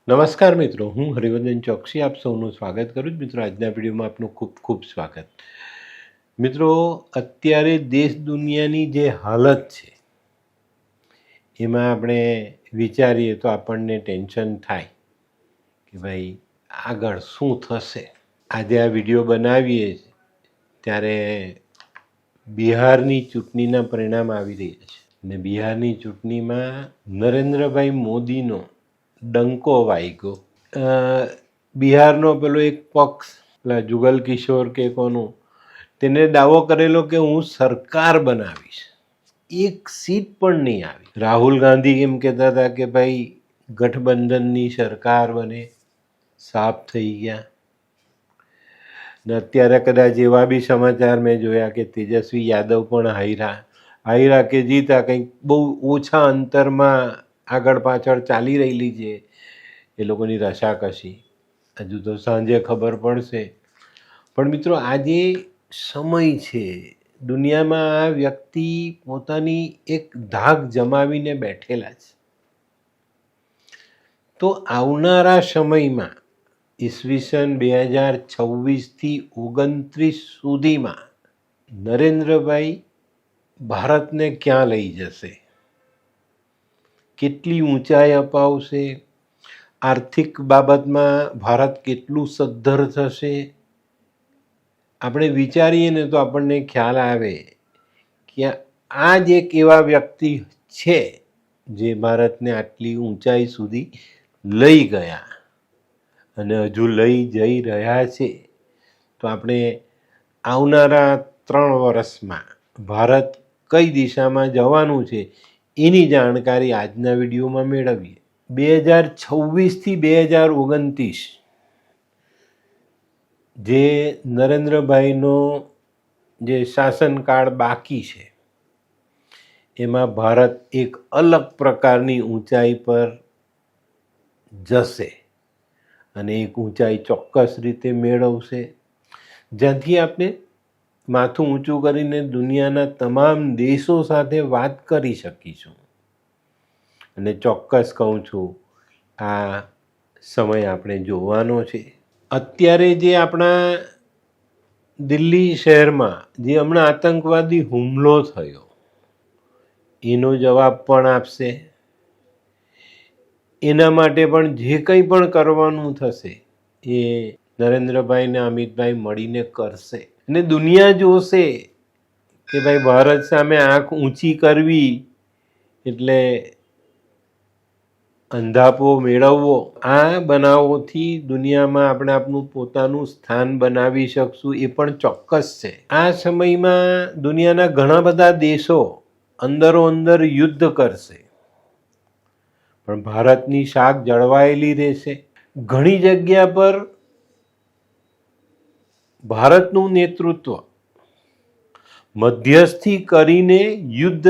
નમસ્કાર મિત્રો, હું હરિવર્ધન ચોકસી આપ સૌનું સ્વાગત કરું છું. મિત્રો, આજના વિડીયોમાં આપનું ખૂબ ખૂબ સ્વાગત. મિત્રો, અત્યારે દેશ દુનિયાની જે હાલત છે એમાં આપણે વિચારીએ તો આપણને ટેન્શન થાય કે ભાઈ આગળ શું થશે. આજે આ વિડીયો બનાવીએ ત્યારે બિહારની ચૂંટણીના પરિણામ આવી રહ્યા છે અને બિહારની ચૂંટણીમાં નરેન્દ્રભાઈ મોદીનો ડંકો વાગ્યો. બિહારનો પેલો એક પક્ષ, પેલા જુગલ કિશોર કે કોનું, તેને દાવો કરેલો કે હું સરકાર બનાવીશ, એક સીટ પણ નહીં આવી. રાહુલ ગાંધી એમ કહેતા હતા કે ભાઈ ગઠબંધનની સરકાર બને, સાફ થઈ ગયા. ને અત્યારે કદાચ એવા બી સમાચાર મેં જોયા કે તેજસ્વી યાદવ પણ હાર્યા કે જીતા, કંઈક બહુ ઓછા અંતરમાં આગળ પાછળ ચાલી રહેલી છે એ લોકોની રસાકસી. હજુ તો સાંજે ખબર પડશે. પણ મિત્રો, આ જે સમય છે, દુનિયામાં આ વ્યક્તિ પોતાની એક ધાક જમાવીને બેઠેલા છે. તો આવનારા સમયમાં ઈસવીસન 2026થી 29 સુધીમાં નરેન્દ્રભાઈ ભારતને ક્યાં લઈ જશે, કેટલી ઊંચાઈ અપાવશે, આર્થિક બાબતમાં ભારત કેટલું સદ્ધર થશે, આપણે વિચારીએ ને તો આપણને ખ્યાલ આવે કે આ જ એક એવા વ્યક્તિ છે જે ભારતને આટલી ઊંચાઈ સુધી લઈ ગયા અને હજુ લઈ જઈ રહ્યા છે. તો આપણે આવનારા 3 વર્ષમાં ભારત કઈ દિશામાં જવાનું છે એની જાણકારી આજના વિડીયોમાં મેળવીએ. 2026થી 2029 જે નરેન્દ્રભાઈનો જે શાસનકાળ બાકી છે એમાં ભારત એક અલગ પ્રકારની ઊંચાઈ પર જશે અને એક ઊંચાઈ ચોક્કસ રીતે મેળવશે, જ્યાંથી આપણે માથું ઊંચું કરીને દુનિયાના તમામ દેશો સાથે વાત કરી શકીશું. અને ચોક્કસ કહું છું, આ સમય આપણે જોવાનો છે. અત્યારે જે આપણા દિલ્હી શહેરમાં જે હમણાં આતંકવાદી હુમલો થયો એનો જવાબ પણ આપશે. એના માટે પણ જે કંઈ પણ કરવાનું થશે એ નરેન્દ્રભાઈ ને અમિતભાઈ મળીને કરશે. અને દુનિયા જોશે કે ભાઈ ભારત સામે આંખ ઊંચી કરવી એટલે અંધાપો મેળવવો. આ બનાવોથી દુનિયામાં આપણે આપણું પોતાનું સ્થાન બનાવી શકશું, એ પણ ચોક્કસ છે. આ સમયમાં દુનિયાના ઘણા બધા દેશો અંદરો અંદર યુદ્ધ કરશે, પણ ભારતની શાખ જળવાયેલી રહેશે. ઘણી જગ્યા પર ભારતનું નેતૃત્વ મધ્યસ્થી કરીને યુદ્ધ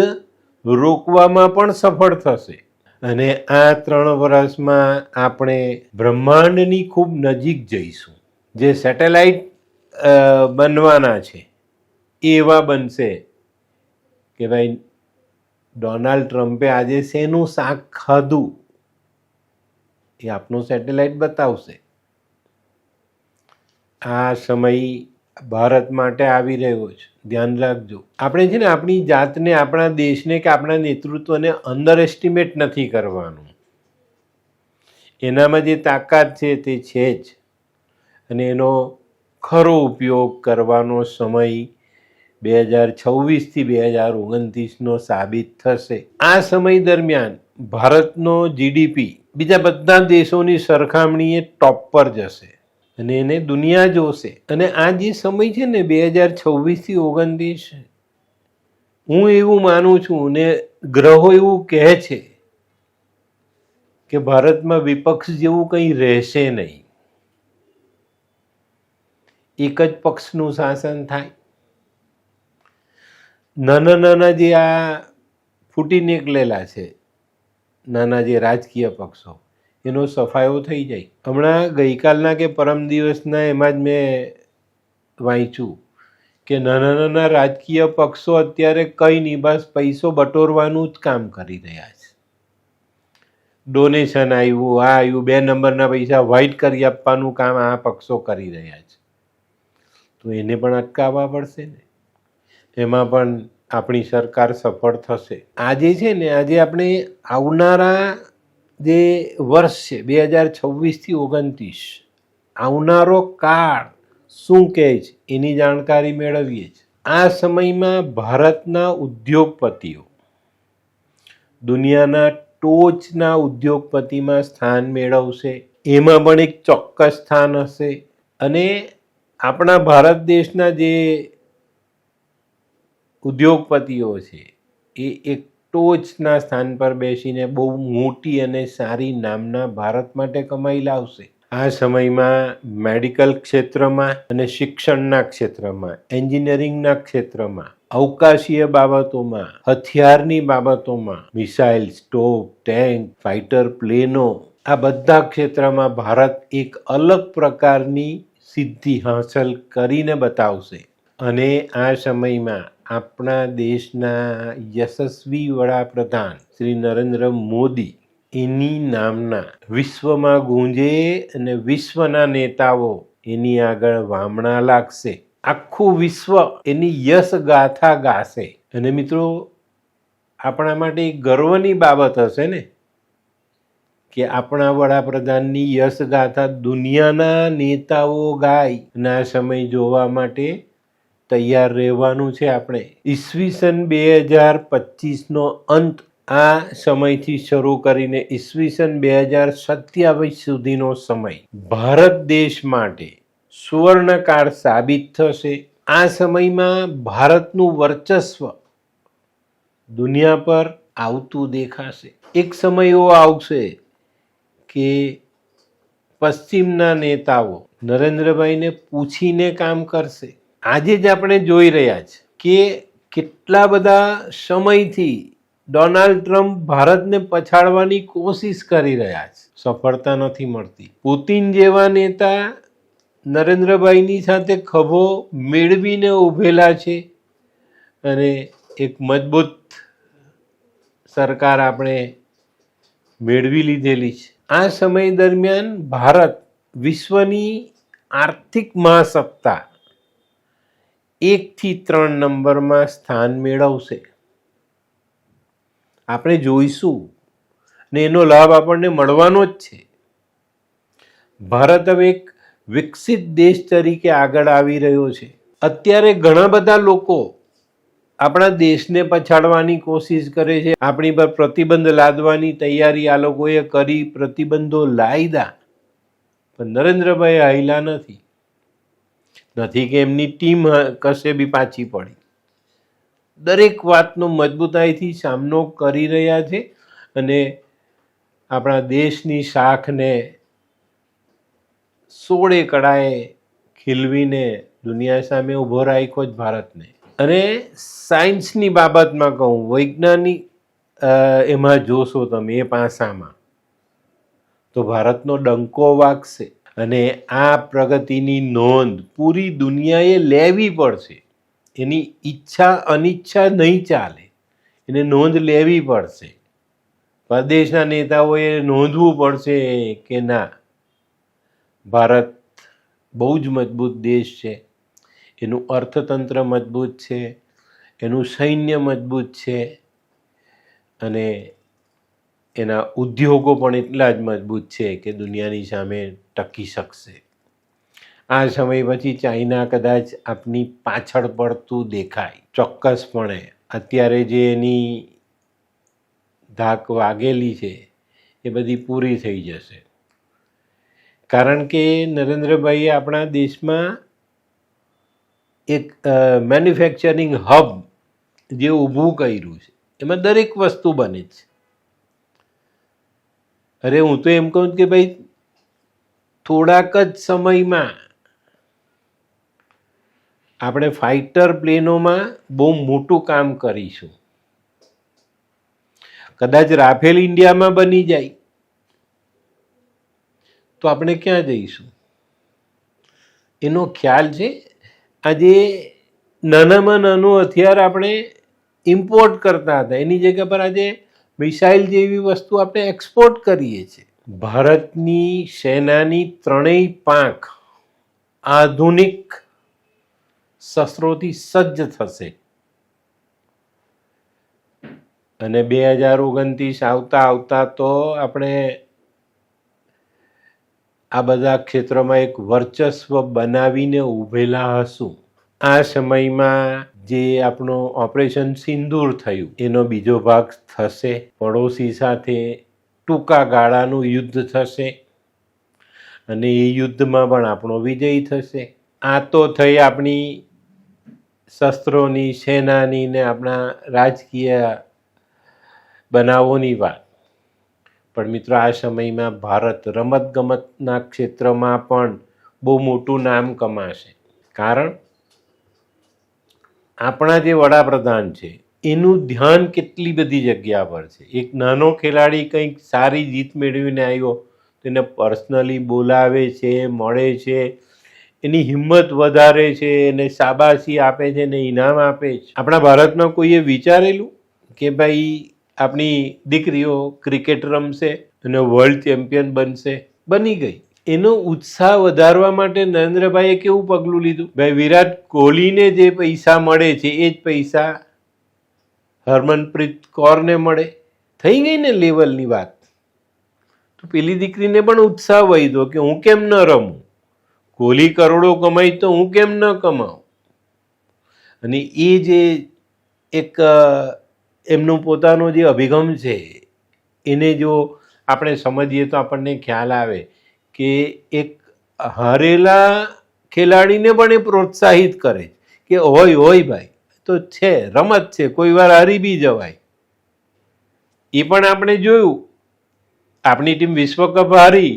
રોકવામાં પણ સફળ થશે. અને આ 3 વર્ષમાં આપણે બ્રહ્માંડની ખૂબ નજીક જઈશું. જે સેટેલાઇટ બનવાના છે એ એવા બનશે કે ભાઈ ડોનાલ્ડ ટ્રમ્પે આજે શેનું શાક ખાધું એ આપનો સેટેલાઇટ બતાવશે. આ સમય ભારત માટે આવી રહ્યો છે, ધ્યાન રાખજો. આપણે છે ને આપણી જાતને, આપણા દેશને કે આપણા નેતૃત્વને અંડર એસ્ટિમેટ નથી કરવાનું. એનામાં જે તાકાત છે તે છે જ, અને એનો ખરો ઉપયોગ કરવાનો સમય 2026થી 2029નો સાબિત થશે. આ સમય દરમિયાન ભારતનો જીડીપી બીજા બધા દેશોની સરખામણીએ ટોપ પર જશે અને એને દુનિયા જોશે. અને આ જે સમય છે ને 2026થી 2029, હું એવું માનું છું ને ગ્રહો એવું કહે છે કે ભારતમાં વિપક્ષ જેવું કંઈ રહેશે નહીં. એક જ પક્ષનું શાસન થાય. નાના જે આ ફૂટી નીકળેલા છે, નાના જે રાજકીય પક્ષો, એનો સફાયો થઈ જાય. હમણાં ગઈકાલના કે પરમ દિવસના એમાં જ મેં વાંચ્યું કે નાના રાજકીય પક્ષો અત્યારે કંઈ નહીં, બસ પૈસો બટોરવાનું જ કામ કરી રહ્યા છે. ડોનેશન આવ્યું, આ આવ્યું, 2 નંબરના પૈસા વ્હાઇટ કરી આપવાનું કામ આ પક્ષો કરી રહ્યા છે. તો એને પણ અટકાવવા પડશે ને. એમાં પણ આપણી સરકાર સફળ થશે. આજે છે ને, આજે આપણે આવનારા જે વર્ષ છે 2026થી 29, આવનારો કાળ શું કહે છે એની જાણકારી મેળવીએ છીએ. આ સમયમાં ભારતના ઉદ્યોગપતિઓ દુનિયાના ટોચના ઉદ્યોગપતિમાં સ્થાન મેળવશે. એમાં પણ એક ચોક્કસ સ્થાન હશે. અને આપણા ભારત દેશના જે ઉદ્યોગપતિઓ છે એ એક ટોચના સ્થાન પર બેસીને બહુ મોટી અને સારી નામના ભારત માટે કમાઈ લાવશે. આ સમયમાં મેડિકલ ક્ષેત્રમાં અને શિક્ષણના ક્ષેત્રમાં, એન્જિનિયરિંગના ક્ષેત્રમાં, અવકાશીય બાબતોમાં, હથિયારની બાબતોમાં, મિસાઇલ, તોપ, ટેન્ક, ફાઇટર પ્લેનો, આ બધા ક્ષેત્રમાં ભારત એક અલગ પ્રકારની સિદ્ધિ હાંસલ કરીને બતાવશે. અને આ સમયમાં આપણા દેશના યશસ્વી વડાપ્રધાન શ્રી નરેન્દ્ર મોદી એની નામના વિશ્વમાં ગુંજે અને વિશ્વના નેતાઓ એની આગળ વામણા લાગશે. આખું વિશ્વ એની યશ ગાથા ગાશે. અને મિત્રો, આપણા માટે એક ગર્વની બાબત હશે ને કે આપણા વડાપ્રધાનની યશ ગાથા દુનિયાના નેતાઓ ગાય. અને આ સમય જોવા માટે તૈયાર રહેવાનું છે આપણે. ઈસવીસન 2025નો અંત આ સમયથી શરૂ કરીને ઈસવીસન 2027 સુધીનો સમય ભારત દેશ માટે સુવર્ણકાળ સાબિત થશે. આ સમયમાં ભારતનું વર્ચસ્વ દુનિયા પર આવતું દેખાશે. એક સમય એવો આવશે કે પશ્ચિમના નેતાઓ નરેન્દ્રભાઈને પૂછીને કામ કરશે. આજે જ આપણે જોઈ રહ્યા છીએ કે કેટલા બધા સમયથી ડોનાલ્ડ ટ્રમ્પ ભારતને પછાડવાની કોશિશ કરી રહ્યા છે, સફળતા નથી મળતી. પુતિન જેવા નેતા નરેન્દ્રભાઈની સાથે ખભો મેળવીને ઊભેલા છે અને એક મજબૂત સરકાર આપણે મેળવી લીધેલી છે. આ સમય દરમિયાન ભારત વિશ્વની આર્થિક મહાસત્તા 1 થી 3 નંબરમાં સ્થાન મેળવશે. આપણે જોઈશું ને એનો લાભ આપણને મળવાનો જ છે. ભારત હવે એક વિકસિત દેશ તરીકે આગળ આવી રહ્યો છે. અત્યારે ઘણા બધા લોકો આપણા દેશને પછાડવાની કોશિશ કરે છે. આપણી પર પ્રતિબંધ લાદવાની તૈયારી આ લોકોએ કરી, પ્રતિબંધો લાદ્યા, પણ નરેન્દ્રભાઈ હાલ્યા નથી કે એમની ટીમ કશે બી પાછી પડી. દરેક વાતનો મજબૂતાઈથી સામનો કરી રહ્યા છે અને આપણા દેશની શાખને 16 કળાએ ખીલવીને દુનિયા સામે ઊભો રાખ્યો જ ભારતને. અને સાયન્સની બાબતમાં કહું, વૈજ્ઞાનિક એમાં જોશો તમે એ પાસામાં તો ભારતનો ડંકો વાગશે. અને આ પ્રગતિની નોંધ પૂરી દુનિયાએ લેવી પડશે. એની ઈચ્છા અનિચ્છા નહીં ચાલે, એને નોંધ લેવી પડશે. પ્રદેશના નેતાઓએ નોંધવું પડશે કે ના, ભારત બહુ જ મજબૂત દેશ છે, એનું અર્થતંત્ર મજબૂત છે, એનું સૈન્ય મજબૂત છે અને એના ઉદ્યોગો પણ એટલા જ મજબૂત છે કે દુનિયાની સામે ટકી શકશે. આ સમય પછી ચાઇના કદાચ આપની પાછળ પડતું દેખાય, ચોક્કસપણે. અત્યારે જે એની ધાક વાગેલી છે એ બધી પૂરી થઈ જશે. કારણ કે નરેન્દ્રભાઈએ આપણા દેશમાં એક મેન્યુફેક્ચરિંગ હબ જે ઊભું કર્યું છે, એમાં દરેક વસ્તુ બને છે. અરે હું તો એમ કહું કે ભાઈ, થોડાક જ સમયમાં આપણે ફાઇટર પ્લેનોમાં બહુ મોટું કામ કરીશું. કદાચ રાફેલ ઇન્ડિયામાં બની જાય તો આપણે ક્યાં જઈશું? એનો ખ્યાલ છે. આજે નાનામાં નાનું હથિયાર આપણે ઇમ્પોર્ટ કરતા હતા, એની જગ્યા પર આજે મિસાઇલ જેવી વસ્તુ આપણે એક્સપોર્ટ કરીએ છીએ. ભારતની સેનાની ત્રણેય પાંખ આધુનિક શસ્ત્રોથી સજ્જ થશે અને 2029 આવતા આવતા તો આપણે આ બધા ક્ષેત્રોમાં એક વર્ચસ્વ બનાવીને ઊભેલા હશું. આ સમયમાં જે આપણું ઓપરેશન સિંદૂર થયું એનો બીજો ભાગ થશે. પડોશી સાથે ટૂંકા ગાળાનું યુદ્ધ થશે અને એ યુદ્ધમાં પણ આપણો વિજય થશે. આ તો થઈ આપણી શસ્ત્રોની, સેનાની ને આપણા રાજકીય બનાવોની વાત. પણ મિત્રો, આ સમયમાં ભારત રમતગમતના ક્ષેત્રમાં પણ બહુ મોટું નામ કમાશે. કારણ આપણા જે વડાપ્રધાન છે એનું ધ્યાન કેટલી બધી જગ્યા પર છે. એક નાનો ખેલાડી કંઈક સારી જીત મેળવીને આવ્યો તેને પર્સનલી બોલાવે છે, મળે છે, એની હિંમત વધારે છે, એને શાબાશી આપે છે, એને ઇનામ આપે છે. આપણા ભારતમાં કોઈએ વિચારેલું કે ભાઈ આપણી દીકરીઓ ક્રિકેટ રમશે અને વર્લ્ડ ચેમ્પિયન બનશે? બની ગઈ. એનો ઉત્સાહ વધારવા માટે નરેન્દ્રભાઈએ કેવું પગલું લીધું? ભાઈ, વિરાટ કોહલીને જે પૈસા મળે છે એ જ પૈસા હરમનપ્રીત કૌરને મળે. થઈ ગઈ ને લેવલની વાત. તો પેલી દીકરીને પણ ઉત્સાહ વધ્યો કે હું કેમ ન રમું? કોહલી કરોડો કમાય તો હું કેમ ન કમાઉં? અને એ જે એક એમનું પોતાનો જે અભિગમ છે એને જો આપણે સમજીએ તો આપણને ખ્યાલ આવે કે એક હારેલા ખેલાડીને પણ એ પ્રોત્સાહિત કરે કે હોય ભાઈ, તો છે, રમત છે, કોઈ વાર હારી બી જવાય. એ પણ આપણે જોયું. આપણી ટીમ વિશ્વકપ હારી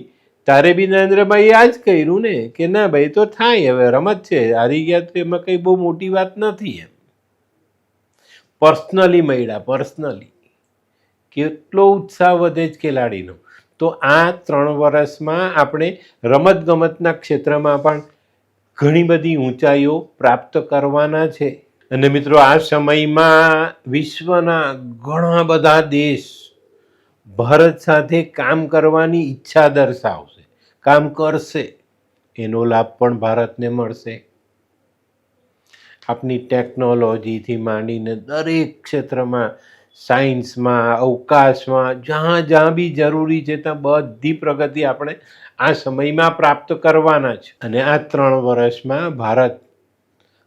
તારે બી નરેન્દ્રભાઈએ આ જ કર્યું ને કે ના ભાઈ, તો થાય, હવે રમત છે, હારી ગયા તો એમાં કંઈ બહુ મોટી વાત નથી. એમ પર્સનલી મળ્યા, પર્સનલી કેટલો ઉત્સાહ વધે જ ખેલાડીનો. તો આ 3 વર્ષમાં આપણે રમતગમતના ક્ષેત્રમાં પણ ઘણી બધી ઊંચાઈઓ પ્રાપ્ત કરવાના છે. અને મિત્રો, આ સમયમાં વિશ્વના ઘણા બધા દેશ ભારત સાથે કામ કરવાની ઈચ્છા દર્શાવશે, કામ કરશે. એનો લાભ પણ ભારતને મળશે. આપની ટેકનોલોજીથી માંડીને દરેક ક્ષેત્રમાં, સાયન્સમાં, અવકાશમાં, જ્યાં બી જરૂરી છે ત્યાં બધી પ્રગતિ આપણે આ સમયમાં પ્રાપ્ત કરવાના છે. અને આ 3 વર્ષમાં ભારત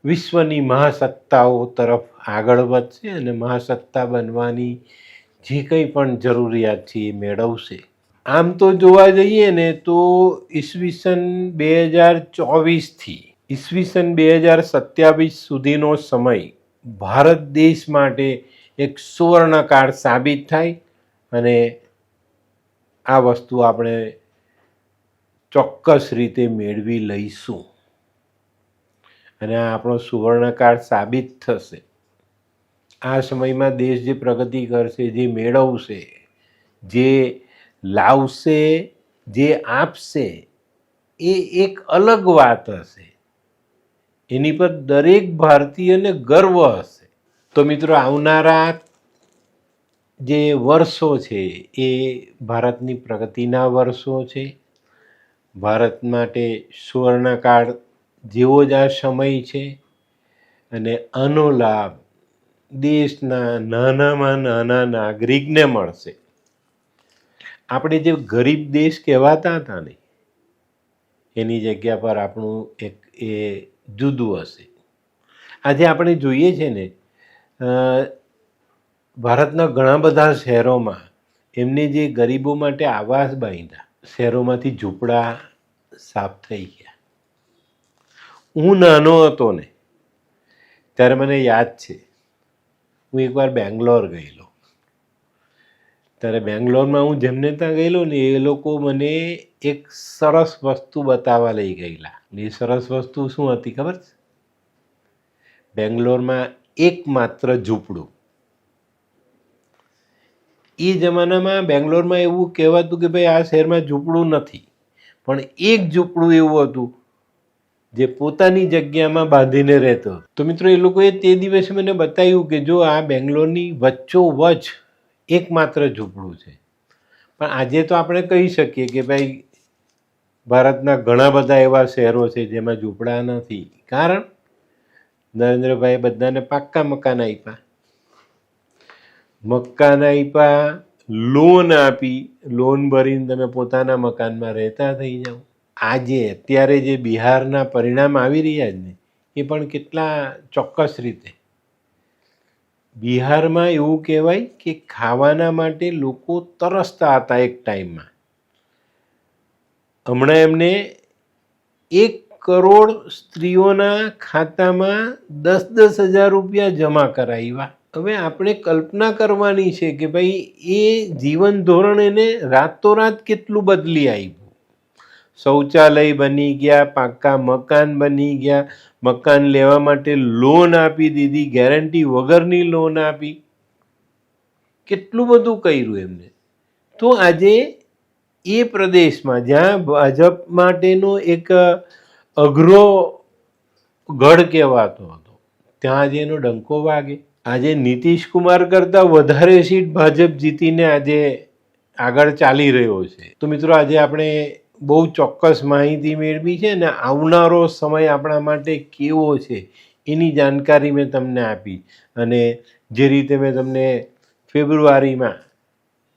વિશ્વની મહાસત્તાઓ તરફ આગળ વધશે અને મહાસત્તા બનવાની જે કંઈ પણ જરૂરિયાત છે એ મેળવશે. આમ તો જોવા જઈએ ને તો ઈસવીસન 2024થી ઈસવીસન 2027 સુધીનો સમય ભારત દેશ માટે એક સુવર્ણકાળ સાબિત થાય અને આ વસ્તુ આપણે ચોક્કસ રીતે મેળવી લઈશું. અને આ આપણો સુવર્ણકાળ સાબિત થશે. આ સમયમાં દેશ જે પ્રગતિ કરશે, જે મેળવશે, જે લાવશે, જે આપશે, એ એક અલગ વાત હશે. એની પર દરેક ભારતીયને ગર્વ હશે. તો મિત્રો, આવનારા જે વર્ષો છે એ ભારતની પ્રગતિના વર્ષો છે. ભારત માટે સુવર્ણકાળ જેવો જ આ સમય છે અને આનો લાભ દેશના નાનામાં નાના નાગરિકને મળશે. આપણે જે ગરીબ દેશ કહેવાતા હતા ને એની જગ્યા પર આપણું એક એ જુદું હશે. આજે આપણે જોઈએ છે ને ભારતના ઘણા બધા શહેરોમાં એમને જે ગરીબો માટે આવાસ બાંધ્યા, શહેરોમાંથી ઝૂંપડા સાફ થઈ ગયા. હું નાનો હતો ને ત્યારે મને યાદ છે, હું એકવાર બેંગ્લોર ગયેલો. ત્યારે બેંગ્લોરમાં હું જેમને ત્યાં ગયેલો ને એ લોકો મને એક સરસ વસ્તુ બતાવવા લઈ ગયેલા. એ સરસ વસ્તુ શું હતી ખબર છે? બેંગ્લોરમાં એકમાત્ર ઝૂંપડું. એ જમાનામાં બેંગ્લોરમાં એવું કહેવાતું કે ભાઈ આ શહેરમાં ઝૂંપડું નથી, પણ એક ઝૂંપડું એવું હતું જે પોતાની જગ્યામાં બાંધીને રહેતો. તો મિત્રો, એ લોકોએ તે દિવસે મને બતાવ્યું કે જો આ બેંગ્લોરની વચ્ચોવચ એકમાત્ર ઝૂંપડું છે. પણ આજે તો આપણે કહી શકીએ કે ભાઈ ભારતના ઘણા બધા એવા શહેરો છે જેમાં ઝૂંપડા નથી. કારણ નરેન્દ્રભાઈ બધાને પાક્કા મકાન આપ્યા, લોન આપી, લોન ભરીને તમે પોતાના મકાનમાં રહેતા થઈ જાઓ. આજે અત્યારે જે બિહારના પરિણામ આવી રહ્યા છે ને એ પણ કેટલા ચોક્કસ રીતે. બિહારમાં એવું કહેવાય કે ખાવાના માટે લોકો તરસતા હતા એક ટાઈમમાં. હમણાં એમને 1 કરોડ સ્ત્રીઓના ખાતામાં 10,000 રૂપિયા જમા કરાવ્યા. હવે આપણે કલ્પના કરવાની છે કે ભાઈ એ જીવન ધોરણ એને રાતોરાત કેટલું બદલી આવ્યું. શૌચાલય બની ગયા, પાક્કા મકાન બની ગયા, મકાન લેવા માટે લોન આપી દીધી, ગેરંટી વગરની લોન આપી, કેટલું બધું કર્યું એમને. તો આજે એ પ્રદેશમાં જ્યાં ભાજપ માટેનો એક અઘરો ગઢ કહેવાતો હતો ત્યાં આજે એનો ડંકો વાગે. આજે નીતિશ કુમાર કરતાં વધારે સીટ ભાજપ જીતીને આજે આગળ ચાલી રહ્યો છે. તો મિત્રો આજે આપણે બહુ ચોક્કસ માહિતી મેળવી છે ને આવનારો સમય આપણા માટે કેવો છે એની જાણકારી મેં તમને આપી. અને જે રીતે મેં તમને ફેબ્રુઆરીમાં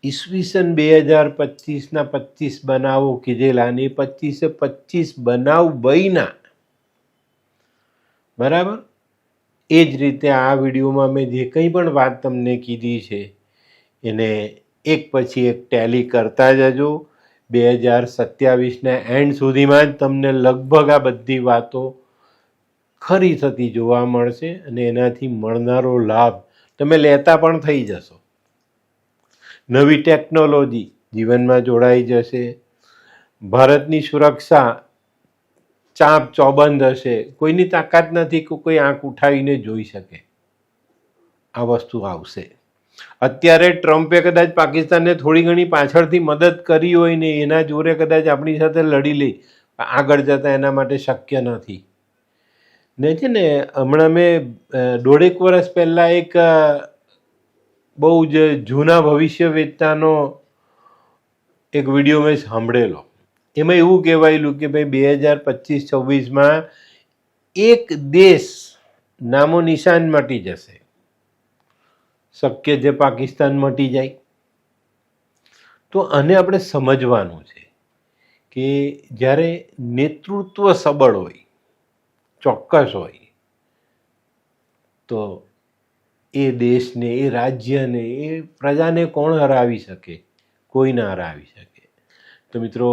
ઈસવીસન 2025ના 25 બનાવો કીધેલા અને 25 બનાવ બન્યા, બરાબર. એ જ રીતે આ વિડીયોમાં મેં જે કંઈ પણ વાત તમને કીધી છે એને એક પછી એક ટેલી કરતા જજો. 2027ના એન્ડ સુધીમાં જ તમને લગભગ આ બધી વાતો ખરી થતી જોવા મળશે અને એનાથી મળનારો લાભ તમે લેતા પણ થઈ જશો. નવી ટેકનોલોજી જીવનમાં જોડાઈ જશે. ભારતની સુરક્ષા ચાપ ચોબંધ હશે. કોઈની તાકાત નથી કે કોઈ આંખ ઉઠાવીને જોઈ શકે. આ વસ્તુ આવશે. અત્યારે ટ્રમ્પે કદાચ પાકિસ્તાનને થોડી ઘણી પાછળથી મદદ કરી હોય ને એના જોરે કદાચ આપણી સાથે લડી લે, આગળ જતાં એના માટે શક્ય નથી. ને છે ને હમણાં મેં 1.5 વર્ષ પહેલાં એક બહુ જ જૂના ભવિષ્ય વેચતાનો એક વિડીયો મેં સાંભળેલો. એમાં એવું કહેવાયેલું કે ભાઈ 2025-26માં એક દેશ નામો નિશાન મટી જશે. શક્ય છે પાકિસ્તાન મટી જાય. તો આને આપણે સમજવાનું છે કે જ્યારે નેતૃત્વ સબળ હોય, ચોક્કસ હોય, તો એ દેશને, એ રાજ્યને, એ પ્રજાને કોણ હરાવી શકે? કોઈ ના હરાવી શકે. તો મિત્રો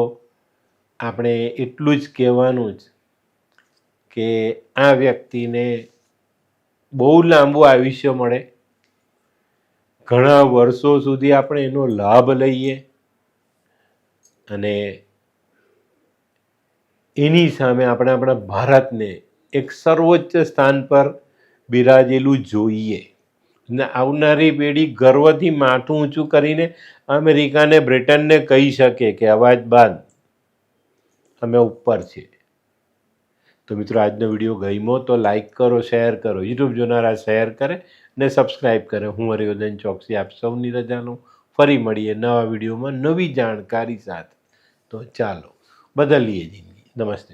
આપણે એટલું જ કહેવાનું જ કે આ વ્યક્તિને બહુ લાંબુ આયુષ્ય મળે, ઘણા વર્ષો સુધી આપણે એનો લાભ લઈએ અને એની સામે આપણે આપણા ભારતને એક સર્વોચ્ચ સ્થાન પર બિરાજેલું જોઈએ અને આવનારી પેઢી ગર્વથી માથું ઊંચું કરીને અમેરિકાને, બ્રિટનને કહી શકે કે અવાજ બાદ અમે ઉપર છીએ. તો મિત્રો આજનો વિડીયો ગમ્યો તો લાઈક કરો, શેર કરો, યુટ્યુબ જોનારા શેર કરે ને સબસ્ક્રાઈબ કરે. હું હરિવર્ધન ચોકસી આપ સૌની રજા લઉં. ફરી મળીએ નવા વિડીયોમાં નવી જાણકારી સાથે. તો ચાલો બદલીએ જિંદગી. નમસ્તે.